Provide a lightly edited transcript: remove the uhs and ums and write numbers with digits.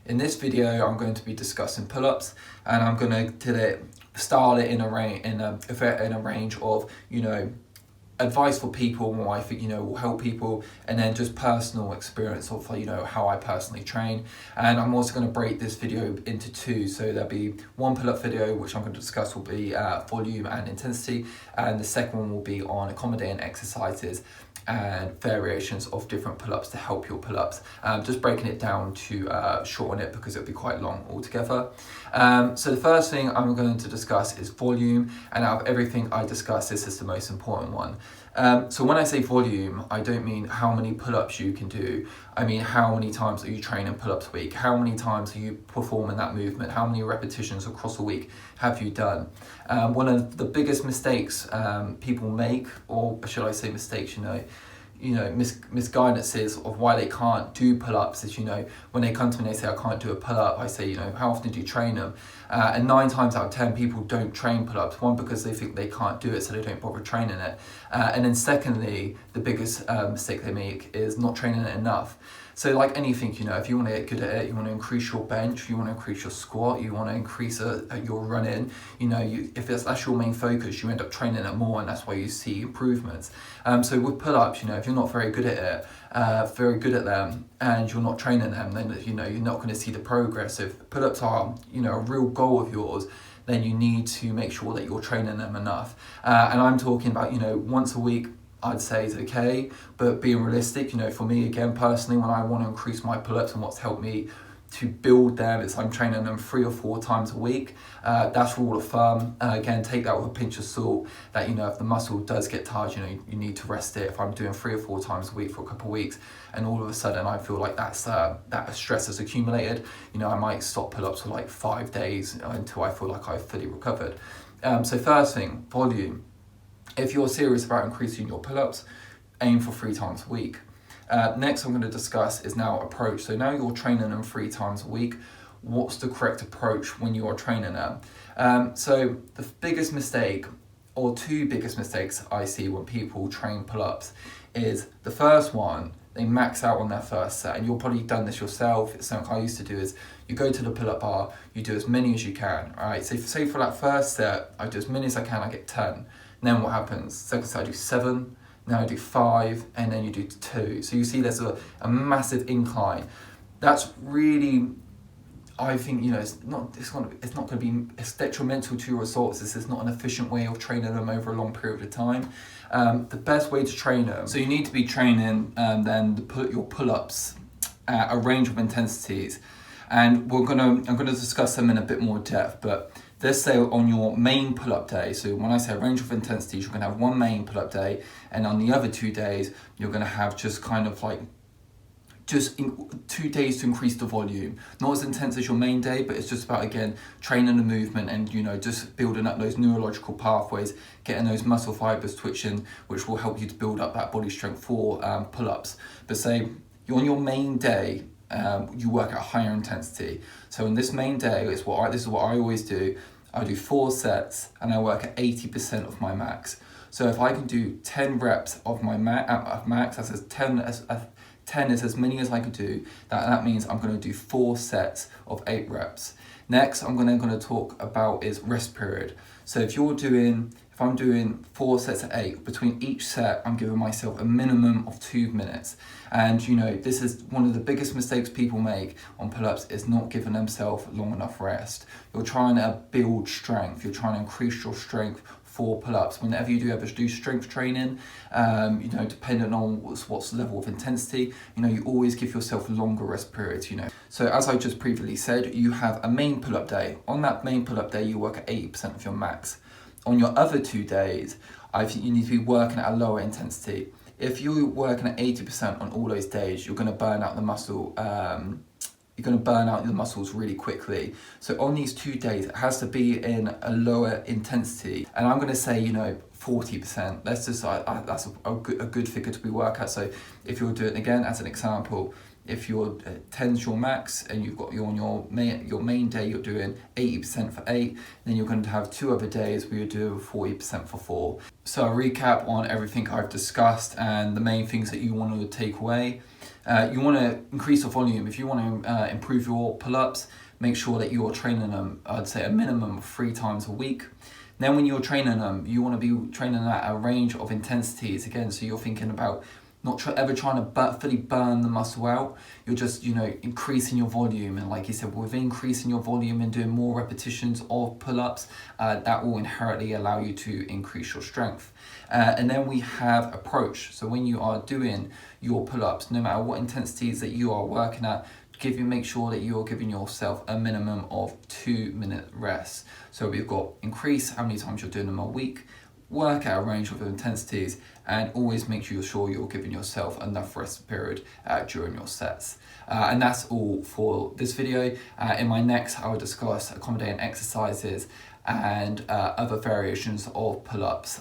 In this video, I'm going to be discussing pull-ups, and I'm going to style it in a range of, advice for people, what I think, will help people, and then just personal experience of, how I personally train. And I'm also going to break this video into two. So there'll be one pull-up video, which I'm going to discuss will be volume and intensity. And the second one will be on accommodating exercises and variations of different pull-ups to help your pull-ups. Just breaking it down to shorten it because it'll be quite long altogether. So the first thing I'm going to discuss is volume, and out of everything I discuss, this is the most important one. So when I say volume, I don't mean how many pull-ups you can do. I mean how many times are you training pull-ups a week? How many times are you performing that movement? How many repetitions across a week have you done? One of the biggest mistakes people make, or should I say mistakes, misguidances of why they can't do pull-ups is, when they come to me and they say, I can't do a pull-up, I say, how often do you train them? And 9 times out of 10 people don't train pull-ups. One, because they think they can't do it, so they don't bother training it. And then secondly, the biggest mistake they make is not training it enough. So like anything, if you want to get good at it, you want to increase your bench, you want to increase your squat, you want to increase your running, if that's your main focus, you end up training it more, and that's why you see improvements. So with pull-ups, if you're not very good at it, them, and you're not training them, then you're not going to see the progress. If pull-ups are a real goal of yours, then you need to make sure that you're training them enough. And I'm talking about once a week, I'd say is okay, but being realistic, for me, again, personally, when I want to increase my pull-ups, and what's helped me to build them is I'm training them 3 or 4 times a week. That's rule of thumb. Again, take that with a pinch of salt, that if the muscle does get tired, you need to rest it. If I'm doing 3 or 4 times a week for a couple of weeks, and all of a sudden I feel like that stress has accumulated, I might stop pull-ups for like 5 days until I feel like I've fully recovered. So first thing, volume. If you're serious about increasing your pull-ups, aim for 3 times a week. Next I'm going to discuss is now approach. So now you're training them 3 times a week. What's the correct approach when you are training them? So the biggest mistake, or 2 biggest mistakes I see when people train pull-ups, is the first one, they max out on their first set. And you've probably done this yourself. It's something I used to do, is you go to the pull-up bar, you do as many as you can. All right, so say for that first set, I do as many as I can, I get 10. Then what happens? Second set I do 7, now I do 5, and then you do 2. So you see there's a massive incline. That's really, I think, it's not going to be, it's detrimental to your results. This is not an efficient way of training them over a long period of time. The best way to train them, so you need to be training your pull-ups at a range of intensities. And I'm going to discuss them in a bit more depth, but let's say on your main pull-up day, so when I say a range of intensities, you're going to have one main pull-up day, and on the other 2 days, you're going to have just kind of like 2 days to increase the volume. Not as intense as your main day, but it's just about, again, training the movement and, just building up those neurological pathways, getting those muscle fibers twitching, which will help you to build up that body strength for pull-ups. But say you're on your main day, you work at a higher intensity. So in this main day, this is what I always do. I do 4 sets and I work at 80% of my max. So if I can do 10 reps of my max, that's as 10 is as many as I could do. That means I'm going to do 4 sets of 8 reps. Next, I'm going to talk about is rest period. So if I'm doing 4 sets of 8, between each set, I'm giving myself a minimum of 2 minutes. And this is one of the biggest mistakes people make on pull-ups, is not giving themselves long enough rest. You're trying to build strength. You're trying to increase your strength for pull-ups. Whenever you do strength training, depending on what's the level of intensity, you always give yourself longer rest periods, So as I just previously said, you have a main pull-up day. On that main pull-up day, you work at 80% of your max. On your other 2 days, I think you need to be working at a lower intensity. If you're working at 80% on all those days, you're going to burn out the muscle. You're going to burn out the muscles really quickly. So on these 2 days, it has to be in a lower intensity. And I'm going to say, 40%. That's a good figure to be work at. So if you're doing, again, as an example, if you're 10's your max and you're on your main day, you're doing 80% for 8, then you're going to have 2 other days where you do 40% for 4. So a recap on everything I've discussed and the main things that you want to take away. You want to increase your volume. If you want to improve your pull-ups, make sure that you're training them, I'd say a minimum of 3 times a week. Then when you're training them, you want to be training at a range of intensities. Again, so you're thinking about not ever trying to fully burn the muscle out. You're just, increasing your volume. And like you said, with increasing your volume and doing more repetitions of pull-ups, that will inherently allow you to increase your strength. And then we have approach. So when you are doing your pull-ups, no matter what intensities that you are working at, make sure that you're giving yourself a minimum of 2-minute rest. So we've got increase how many times you're doing them a week, work at a range of intensities, and always make sure you're giving yourself enough rest period during your sets. And that's all for this video. In my next, I will discuss accommodating exercises and other variations of pull-ups